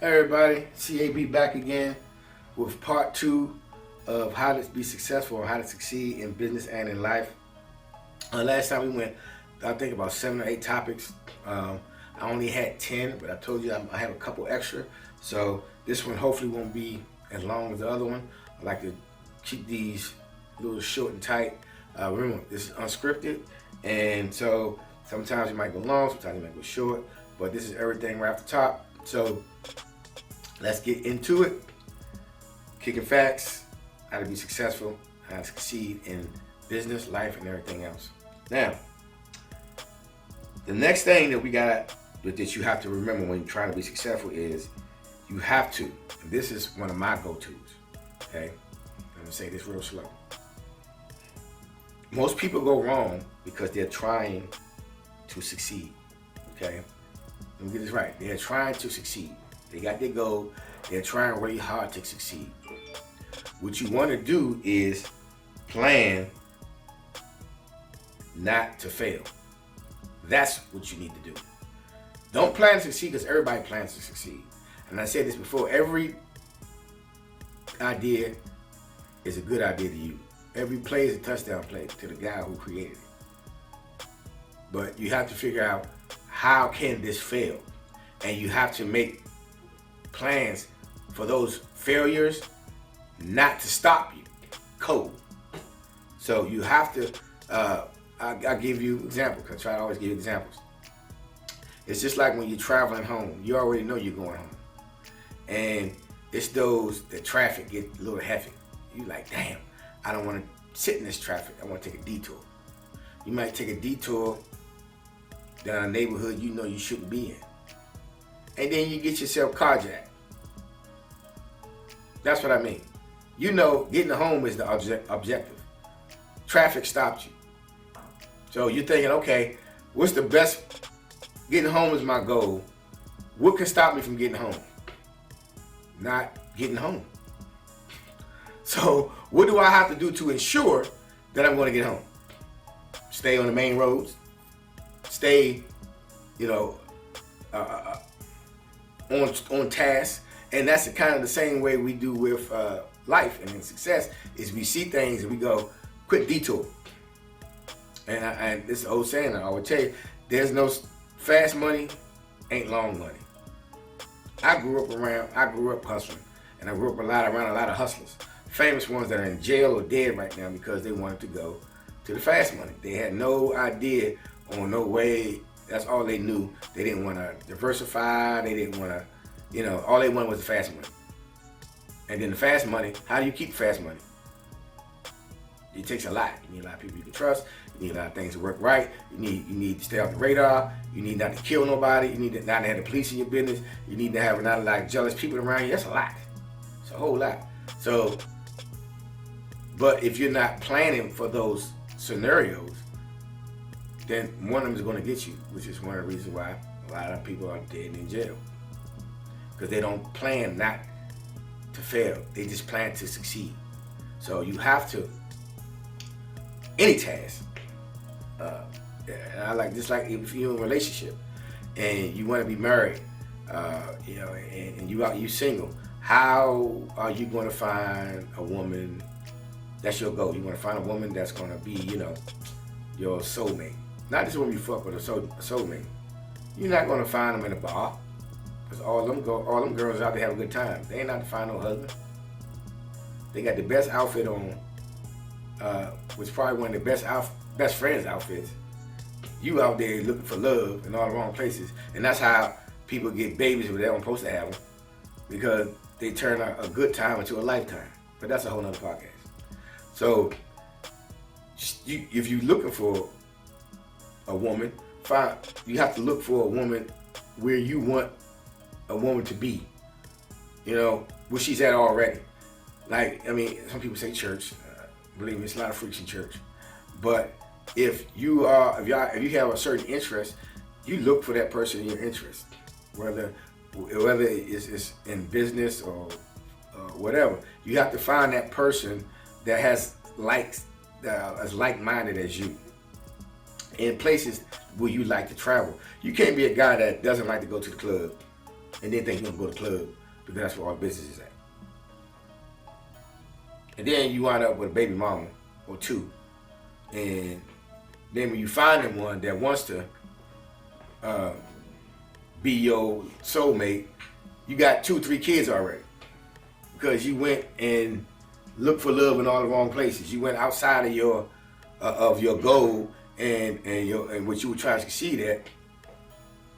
Hey everybody, CAB back again with part two of how to be successful and how to succeed in business and in life. Last time we went, I think about 7 or 8 topics. I only had 10, but I told you I have a couple extra. So this one hopefully won't be as long as the other one. I like to keep these a little short and tight. Remember, this is unscripted, and so sometimes you might go long, sometimes you might go short, but this is everything right off the top. So let's get into it. Kicking facts, how to be successful, how to succeed in business, life, and everything else. Now, the next thing that you have to remember when you're trying to be successful is you have to, and this is one of my go-tos, okay? I'm gonna say this real slow. Most people go wrong because they're trying to succeed, okay? Let me get this right. They're trying to succeed. They got their goal. They're trying really hard to succeed. What you want to do is plan not to fail. That's what you need to do. Don't plan to succeed because everybody plans to succeed. And I said this before, every idea is a good idea to you. Every play is a touchdown play to the guy who created it. But you have to figure out how can this fail? And you have to make plans for those failures not to stop you. Code. So you have to, I'll give you examples, because I try to always give you examples. It's just like when you're traveling home. You already know you're going home. And it's the traffic get a little heavy. You like, damn, I don't want to sit in this traffic. I want to take a detour. You might take a detour down a neighborhood you know you shouldn't be in. And then you get yourself carjacked. That's what I mean. You know, getting home is the objective. Traffic stopped you. So you're thinking, okay, what's the best? Getting home is my goal. What can stop me from getting home? Not getting home. So what do I have to do to ensure that I'm going to get home? Stay on the main roads. Stay, on task. And that's the same way we do with life and in success is we see things and we go, quick detour. And this old saying I always tell you, there's no fast money, ain't long money. I grew up hustling, and I grew up around a lot of hustlers. Famous ones that are in jail or dead right now because they wanted to go to the fast money. They had no idea or no way, that's all they knew. They didn't want to diversify, they didn't want to, all they wanted was the fast money. And then the fast money, how do you keep fast money? It takes a lot. You need a lot of people you can trust. You need a lot of things to work right. You need to stay off the radar. You need not to kill nobody. You need not to have the police in your business. You need to have not like jealous people around you. That's a lot. It's a whole lot. So, but if you're not planning for those scenarios, then one of them is going to get you, which is one of the reasons why a lot of people are dead in jail. Because they don't plan not to fail. They just plan to succeed. So you have to, any task, just like if you're in a relationship and you want to be married, and you single, how are you going to find a woman? That's your goal. You want to find a woman that's going to be, your soulmate. Not just woman you fuck with, a soulmate. You're not going to find them in a bar, because all them girls out there have a good time. They ain't out to find no husband. They got the best outfit on, which is probably one of the best friends' outfits. You out there looking for love in all the wrong places, and that's how people get babies when they don't supposed to have them, because they turn a good time into a lifetime. But that's a whole nother podcast. So, if you're looking for a woman, you have to look for a woman where you want a woman to be. Where she's at already. Some people say church. Believe me, it's a lot of freaks in church. But if you have a certain interest, you look for that person in your interest, whether it's in business or whatever. You have to find that person that has as like-minded as you in places where you like to travel. You can't be a guy that doesn't like to go to the club. and then think you're gonna go to the club because that's where all the business is at. And then you wind up with a baby mama or two, and then when you find them one that wants to be your soulmate, you got 2, 3 kids already because you went and looked for love in all the wrong places. You went outside of your goal and what you were trying to succeed at,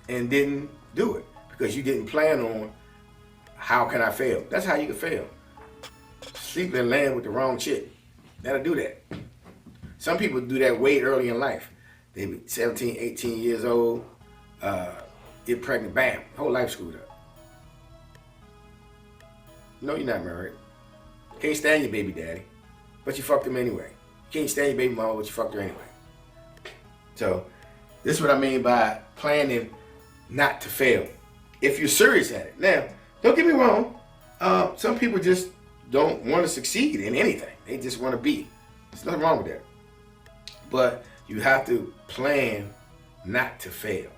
and didn't do it because you didn't plan on how can I fail. That's how you can fail. Sleep and land with the wrong chick. That'll do that. Some people do that way early in life. They be 17, 18 years old, get pregnant, bam, whole life screwed up. No, you're not married. Can't stand your baby daddy, but you fucked him anyway. Can't stand your baby mama, but you fucked her anyway. So, this is what I mean by planning not to fail. If you're serious at it. Now, don't get me wrong. Some people just don't want to succeed in anything. They just want to be. There's nothing wrong with that. But you have to plan not to fail.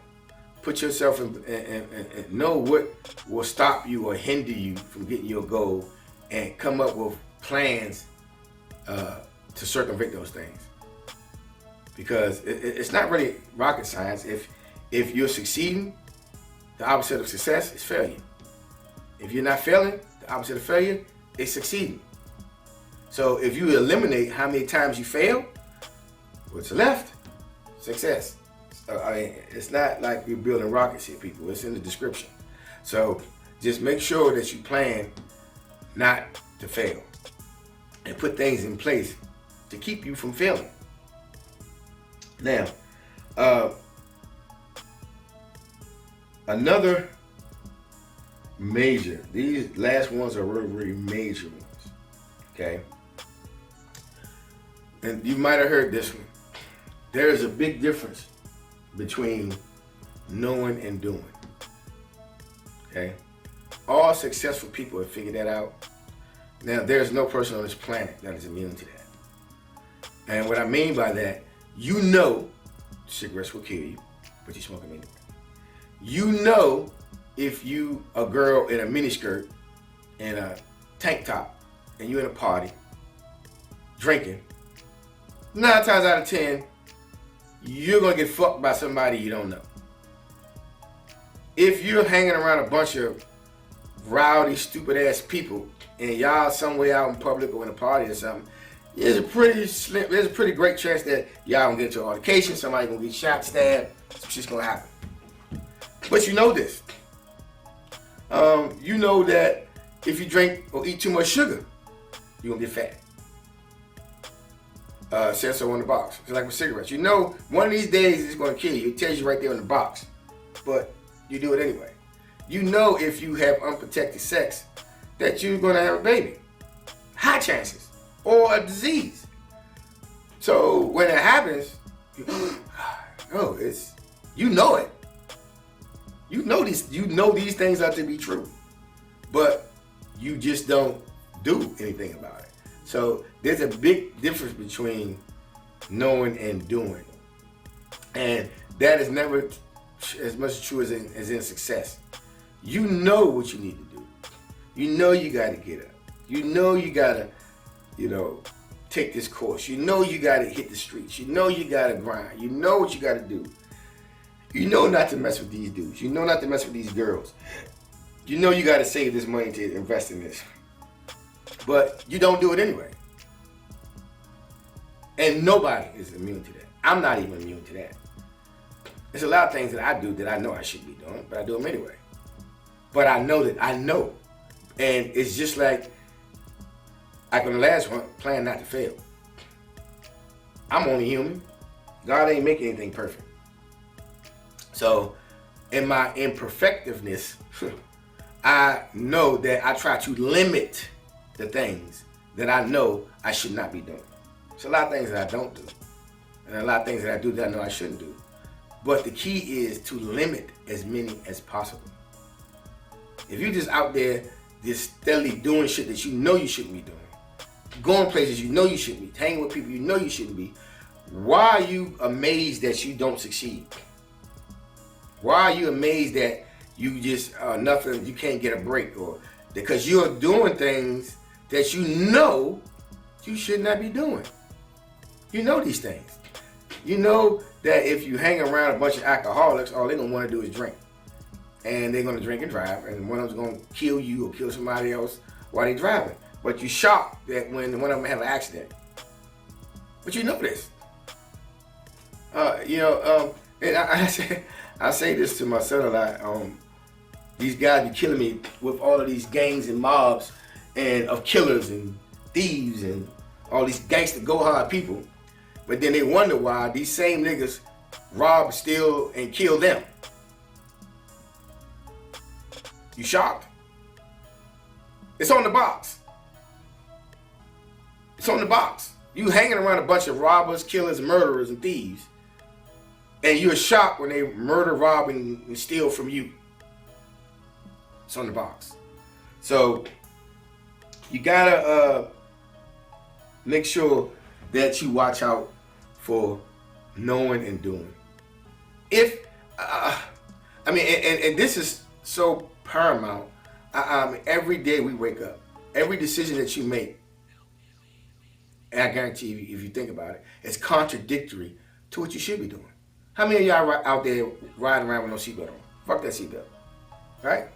Put yourself in and know what will stop you or hinder you from getting your goal, and come up with plans to circumvent those things. Because it's not really rocket science. If you're succeeding, the opposite of success is failure. If you're not failing, the opposite of failure is succeeding. So if you eliminate how many times you fail, what's left? Success. It's not like we're building rockets here, people. It's in the description. So just make sure that you plan not to fail and put things in place to keep you from failing. Now, another major, these last ones are really, really major ones, okay? And you might have heard this one. There is a big difference between knowing and doing, okay? All successful people have figured that out. Now, there's no person on this planet that is immune to that. And what I mean by that, you know cigarettes will kill you, but you smoke them anyway. You know if you a girl in a miniskirt and a tank top and you're in a party drinking, 9 times out of 10, you're gonna get fucked by somebody you don't know. If you're hanging around a bunch of rowdy, stupid ass people and y'all somewhere out in public or in a party or something, there's a pretty great chance that y'all gonna get into an altercation, somebody gonna get shot, stabbed, some shit's gonna happen. But you know this. You know that if you drink or eat too much sugar, you're gonna get fat. Says so on the box. It's like with cigarettes. You know one of these days it's gonna kill you. It tells you right there on the box. But you do it anyway. You know if you have unprotected sex that you're gonna have a baby. High chances. Or a disease. So when it happens, you know it. You know these things are to be true. But you just don't do anything about it. So there's a big difference between knowing and doing. And that is never as much true as in success. You know what you need to do. You know you got to get up. You know you got to, take this course. You know you got to hit the streets. You know you got to grind. You know what you got to do. You know not to mess with these dudes. You know not to mess with these girls. You know you got to save this money to invest in this. But you don't do it anyway. And nobody is immune to that. I'm not even immune to that. There's a lot of things that I do that I know I shouldn't be doing, but I do them anyway. But I know that I know. And it's just like on the last one, plan not to fail. I'm only human. God ain't making anything perfect. So in my imperfectiveness, I know that I try to limit the things that I know I should not be doing. There's a lot of things that I don't do. And a lot of things that I do that I know I shouldn't do. But the key is to limit as many as possible. If you're just out there just steadily doing shit that you know you shouldn't be doing, going places you know you shouldn't be, hanging with people you know you shouldn't be, why are you amazed that you don't succeed? Why are you amazed that you just nothing. You can't get a break, or because you're doing things that you know you should not be doing. You know these things. You know that if you hang around a bunch of alcoholics, all they're gonna want to do is drink, and they're gonna drink and drive, and one of them's gonna kill you or kill somebody else while they're driving. But you're shocked that when one of them have an accident. But you know this. And I say this to my son a lot. These guys be killing me with all of these gangs and mobs and of killers and thieves and all these gangster go hard people. But then they wonder why these same niggas rob, steal, and kill them. You shocked? It's on the box. It's on the box. You hanging around a bunch of robbers, killers, murderers, and thieves. And you're shocked when they murder, rob, and steal from you. It's on the box. So you gotta make sure that you watch out for knowing and doing. If and this is so paramount. Every day we wake up, every decision that you make, and I guarantee you, if you think about it, it's contradictory to what you should be doing. How many of y'all out there riding around with no seatbelt on? Fuck that seatbelt, right?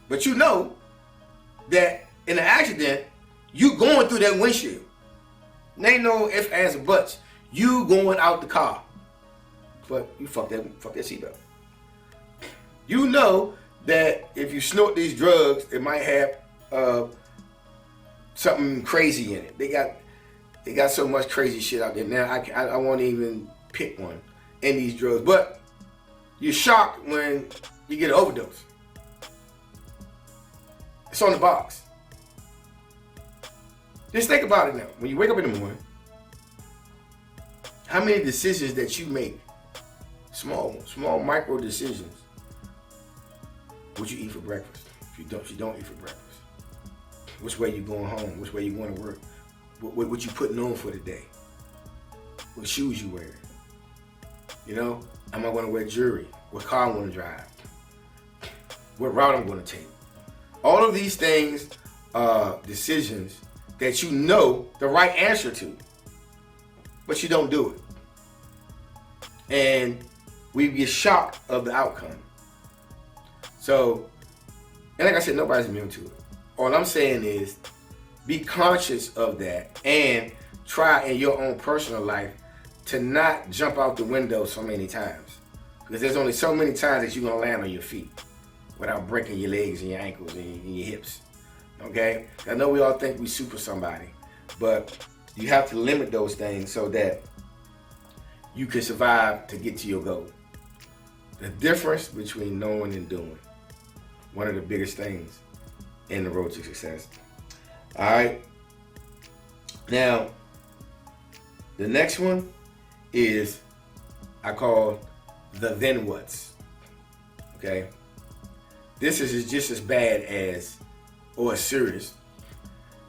But you know that in an accident, you going through that windshield. There ain't no ifs, ands, or buts. You going out the car, but you fuck that seatbelt. You know that if you snort these drugs, it might have something crazy in it. They got so much crazy shit out there now. I won't even pick one in these drugs. But you're shocked when you get an overdose. It's on the box. Just think about it now. When you wake up in the morning, how many decisions that you make, small micro decisions, what you eat for breakfast? If you don't eat for breakfast, which way you going home? Which way you going to work? What you putting on for the day? What shoes you wearing? You know, am I going to wear jewelry? What car I'm going to drive? What route I'm going to take? All of these things are decisions that you know the right answer to, but you don't do it. And we get shocked of the outcome. So, and like I said, nobody's immune to it. All I'm saying is be conscious of that and try in your own personal life to not jump out the window so many times. Because there's only so many times that you're going to land on your feet without breaking your legs and your ankles and your hips. Okay? I know we all think we super somebody, but you have to limit those things so that you can survive to get to your goal. The difference between knowing and doing. One of the biggest things in the road to success. All right. Now, the next one is I call the then what's. Okay. This is just as bad as or as serious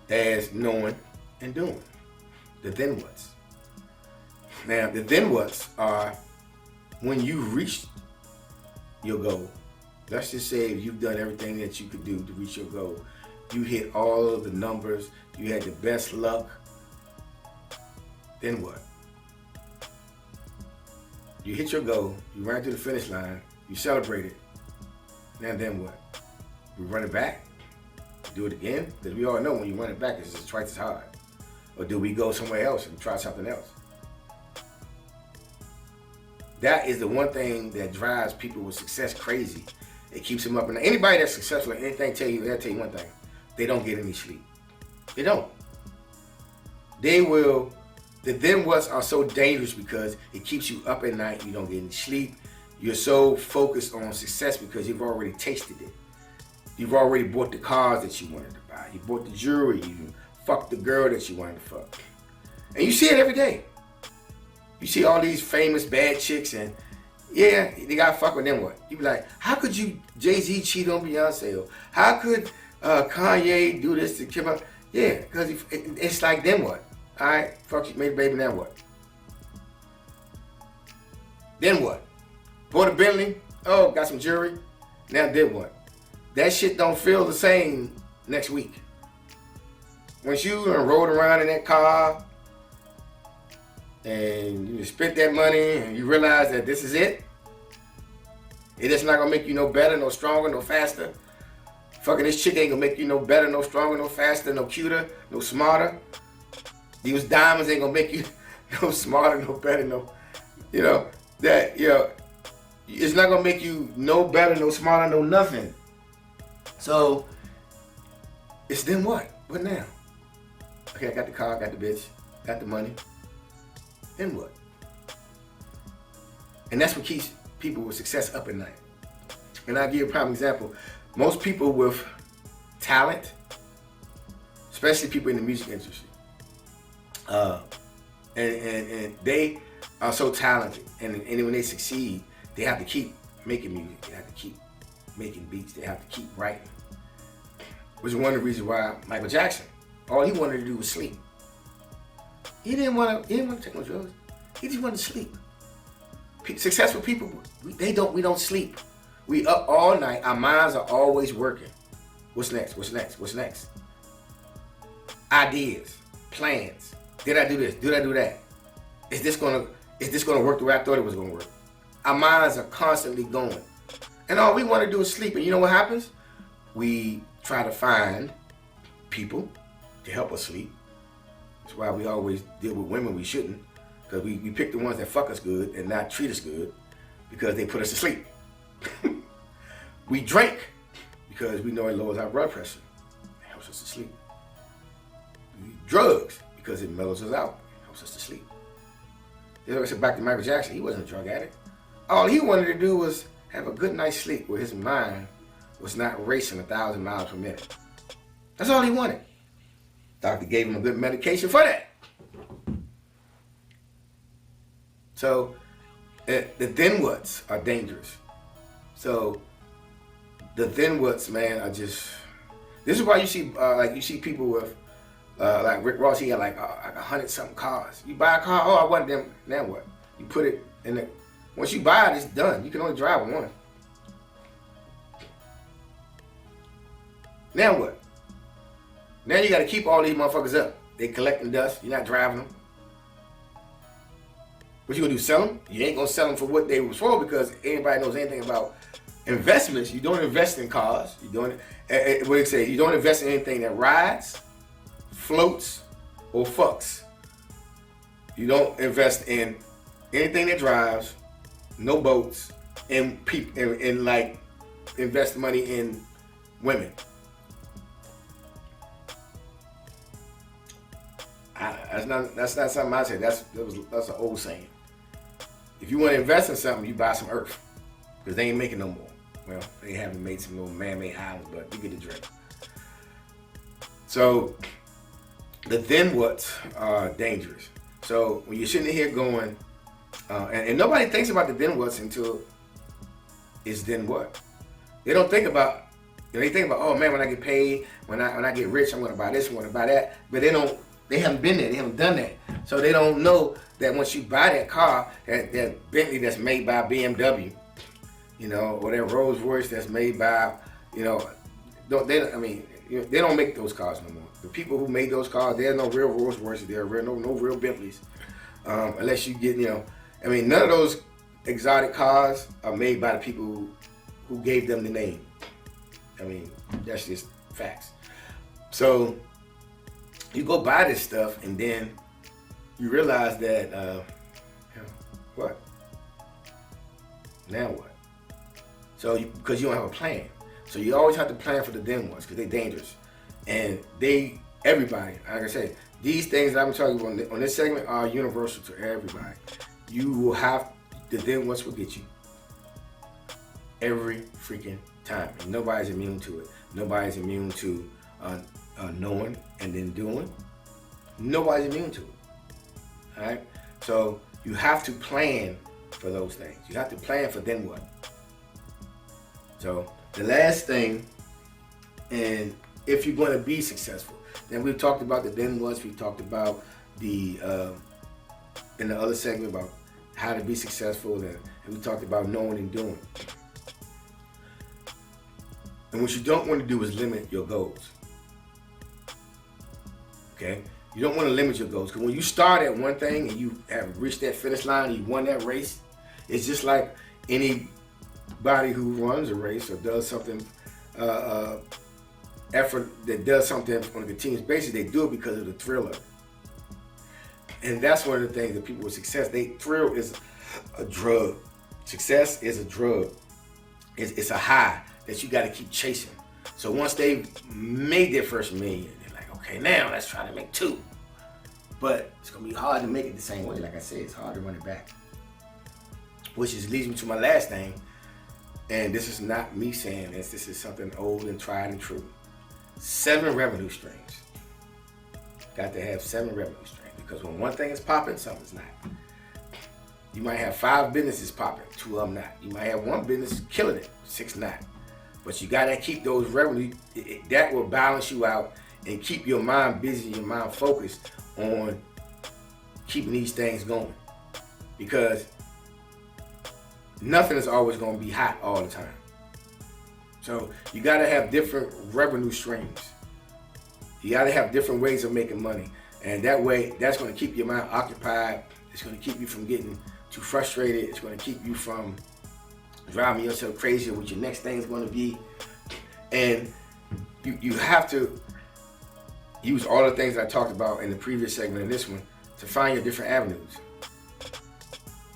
as knowing and doing. The then what's. Now, the then what's are when you reach your goal. Let's just say if you've done everything that you could do to reach your goal. You hit all of the numbers. You had the best luck. Then what? You hit your goal. You ran to the finish line. You celebrated. Now then what? We run it back? Do it again? Because we all know when you run it back, it's just twice as hard. Or do we go somewhere else and try something else? That is the one thing that drives people with success crazy. It keeps them up. And anybody that's successful at anything, they'll tell you one thing. They don't get any sleep. They don't. They will. The then what's are so dangerous because it keeps you up at night. You don't get any sleep. You're so focused on success because you've already tasted it. You've already bought the cars that you wanted to buy. You bought the jewelry. You fucked the girl that you wanted to fuck. And you see it every day. You see all these famous bad chicks and yeah, they got fuck with them what? You be like, how could you Jay-Z cheat on Beyonce? Or how could Kanye do this to Kim? Yeah, because it's like them what? All right, fuck you, made a baby, now what? Then what? Bought a Bentley? Oh, got some jewelry. Now did what? That shit don't feel the same next week. Once you rode around in that car and you spent that money and you realize that this is it, it's not gonna make you no better, no stronger, no faster. Fucking this chick ain't gonna make you no better, no stronger, no faster, no cuter, no smarter. These diamonds ain't gonna make you no smarter, no better, no, it's not gonna make you no better, no smarter, no nothing. So, it's then what? What now? Okay, I got the car, got the bitch, got the money. Then what? And that's what keeps people with success up at night. And I'll give you a prime example. Most people with talent, especially people in the music industry, and they are so talented, and when they succeed, they have to keep making music, they have to keep making beats, they have to keep writing. Which is one of the reasons why Michael Jackson, all he wanted to do was sleep. He didn't want to take no drugs. He just wanted to sleep. Successful people, we don't sleep. We up all night. Our minds are always working. What's next? What's next? What's next? Ideas, plans. Did I do this? Did I do that? Is this gonna work the way I thought it was gonna work? Our minds are constantly going, and all we want to do is sleep. And you know what happens? We try to find people to help us sleep. That's why we always deal with women we shouldn't, because we pick the ones that fuck us good and not treat us good because they put us to sleep. We drink because we know it lowers our blood pressure. It helps us to sleep. We use drugs because it mellows us out. It helps us to sleep. I said back to Michael Jackson, he wasn't a drug addict. All he wanted to do was have a good night's sleep where his mind was not racing 1,000 miles per minute. That's all he wanted. Doctor gave him a good medication for that. So the then whats are dangerous. So the then whats, man, are just. This is why you see people with like Rick Ross. He had like 100-something cars. You buy a car, oh, I want them. Now what? You put it in the. Once you buy it, it's done. You can only drive one. Now what? Now you got to keep all these motherfuckers up. They collecting dust. You're not driving them. What you gonna do? Sell them? You ain't gonna sell them for what they was for, because anybody knows anything about investments. You don't invest in cars. You don't. What do you say? You don't invest in anything that rides, floats, or fucks. You don't invest in anything that drives, no boats, and people, and like invest money in women. That's not something I said. That's an old saying. If you want to invest in something, you buy some earth, because they ain't making no more. Well, they haven't made some little man-made islands, but you get the drift. So the then whats are dangerous. So when you're sitting here going, and nobody thinks about the then whats until it's then what. They don't think about. They think about, oh man, when I get paid, when I get rich, I'm gonna buy this, I'm gonna buy that. But they don't. They haven't been there. They haven't done that. So they don't know that once you buy that car, that Bentley that's made by BMW, or that Rolls Royce that's made by, they don't make those cars no more. The people who made those cars, there's no real Rolls Royces. There are no real Bentleys, unless you get, none of those exotic cars are made by the people who gave them the name. That's just facts. So you go buy this stuff, and then you realize that, what? Now what? So, because you don't have a plan. So you always have to plan for the then ones, because they're dangerous. And everybody, like I said, these things that I'm talking about on this segment are universal to everybody. You will have, the then ones will get you. Every freaking time. And nobody's immune to it. Nobody's immune to knowing and then doing. Nobody's immune to it. All right? So you have to plan for those things. You have to plan for then what. So the last thing, and if you're going to be successful, then we've talked about the then whats. We talked about the in the other segment about how to be successful, and we talked about knowing and doing. And what you don't want to do is limit your goals. Okay? You don't want to limit your goals, because when you start at one thing and you have reached that finish line, you won that race, it's just like anybody who runs a race or does something, effort that does something on a continuous basis. They do it because of the thrill of it. And that's one of the things that people with success, thrill is a drug. Success is a drug. It's a high that you got to keep chasing. So once they've made their first million, they're like, okay, now let's try to make 2. But it's going to be hard to make it the same way. Like I said, it's hard to run it back. Which leads me to my last thing. And this is not me saying this. This is something old and tried and true. 7 revenue streams. Got to have 7 revenue streams. Because when one thing is popping, something's not. You might have 5 businesses popping, 2 of them not. You might have 1 business killing it, 6 not. But you gotta keep those revenue, that will balance you out and keep your mind busy, your mind focused on keeping these things going. Because nothing is always gonna be hot all the time. So you gotta have different revenue streams. You gotta have different ways of making money. And that way, that's gonna keep your mind occupied. It's gonna keep you from getting too frustrated. It's gonna keep you from driving yourself crazy with your next thing is gonna be. And you have to use all the things I talked about in the previous segment and this one to find your different avenues.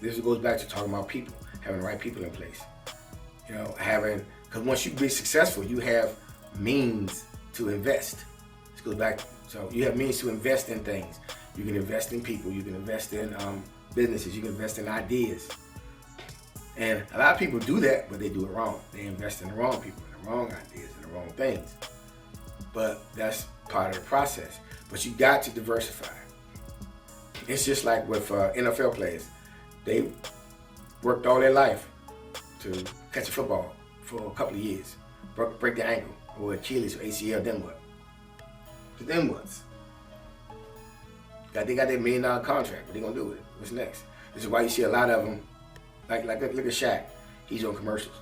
This goes back to talking about people, having the right people in place. You know, because once you be successful, you have means to invest. This goes back, so you have means to invest in things. You can invest in people, you can invest in businesses, you can invest in ideas. And a lot of people do that, but they do it wrong. They invest in the wrong people, in the wrong ideas, in the wrong things. But that's part of the process. But you got to diversify. It's just like with NFL players. They worked all their life to catch a football for a couple of years. Break their ankle, or Achilles, or ACL, then what? So then what? They got their $1 million contract. What they gonna do with it? What's next? This is why you see a lot of them, like look at Shaq. He's on commercials.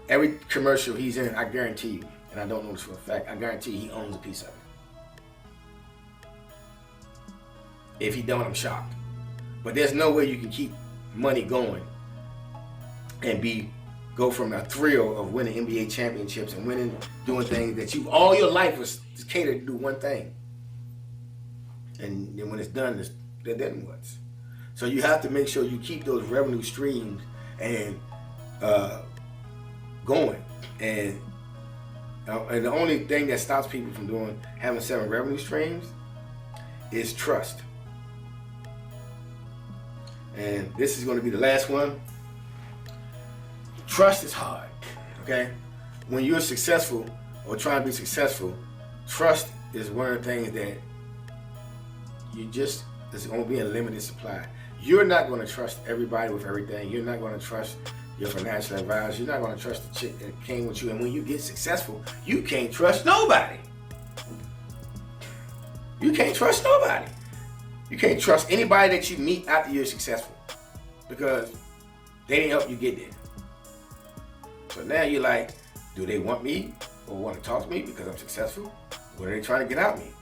Every commercial he's in, I guarantee you, and I don't know this for a fact, I guarantee he owns a piece of it. If he don't, I'm shocked. But there's no way you can keep money going and go from a thrill of winning NBA championships and doing things that you all your life was catered to do one thing. And then when it's done, then what? So you have to make sure you keep those revenue streams and going. And the only thing that stops people from having 7 revenue streams is trust. And this is going to be the last one. Trust is hard, okay? When you're successful or trying to be successful, trust is one of the things that it's going to be a limited supply. You're not going to trust everybody with everything. You're not going to trust your financial advisor. You're not going to trust the chick that came with you. And when you get successful, you can't trust nobody. You can't trust nobody. You can't trust anybody that you meet after you're successful, because they didn't help you get there. So now you're like, do they want me or want to talk to me because I'm successful? What are they trying to get out of me?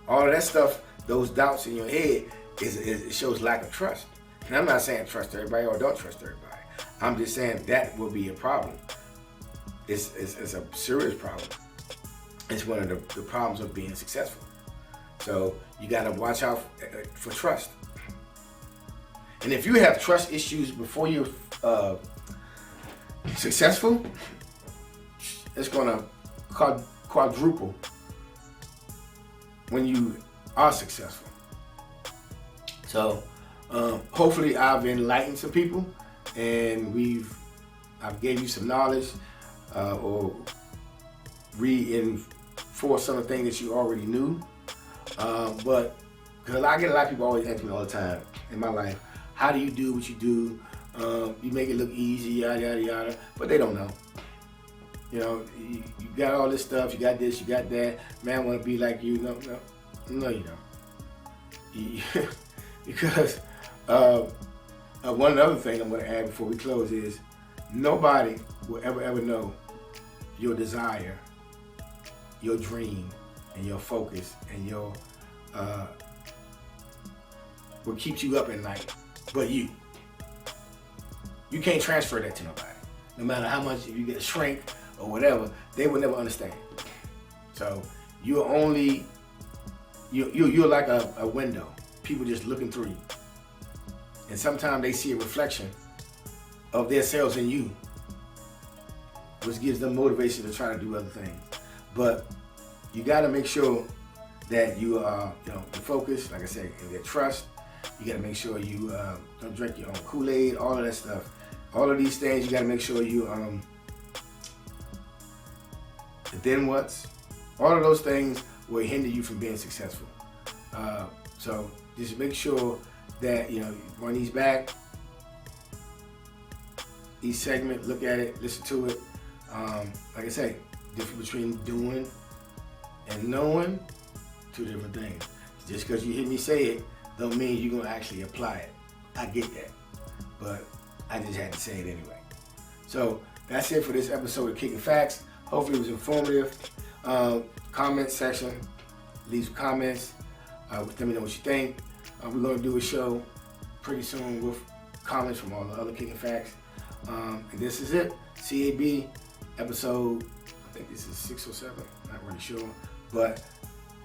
All of that stuff, those doubts in your head, it shows lack of trust. And I'm not saying trust everybody or don't trust everybody. I'm just saying that will be a problem. It's a serious problem. It's one of the problems of being successful. So you got to watch out for trust. And if you have trust issues before you're successful, it's going to quadruple when you are successful. So hopefully I've enlightened some people, and I've gave you some knowledge or reinforced some of the things that you already knew. But because I get a lot of people always ask me all the time in my life, how do you do what you do? You make it look easy, yada yada yada, but they don't know. You know, you got all this stuff, you got this, you got that. Man, I want to be like you. No, you don't. Because one other thing I'm going to add before we close is nobody will ever know your desire, your dream, and your focus, and your what keeps you up at night, but you. You can't transfer that to nobody. No matter how much, if you get a shrink or whatever, they will never understand. So you're like a window. People just looking through you. And sometimes they see a reflection of themselves in you, which gives them motivation to try to do other things. But you got to make sure that you are, you focus. Like I said, and get trust. You got to make sure you don't drink your own Kool-Aid. All of that stuff. All of these things, you got to make sure you the then what's. All of those things will hinder you from being successful. So just make sure that run these back. Each segment, look at it, listen to it. Like I say, difference between doing and knowing, two different things. Just because you hear me say it, don't mean you're gonna actually apply it. I get that, but I just had to say it anyway. So that's it for this episode of Kicking Facts. Hopefully it was informative. Comment section, leave some comments. Let me know what you think. We're gonna do a show pretty soon with comments from all the other Kicking Facts. And this is it. CAB episode, I think this is 6 or 7, not really sure. But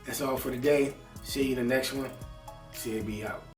that's all for today. See you in the next one. CAB out.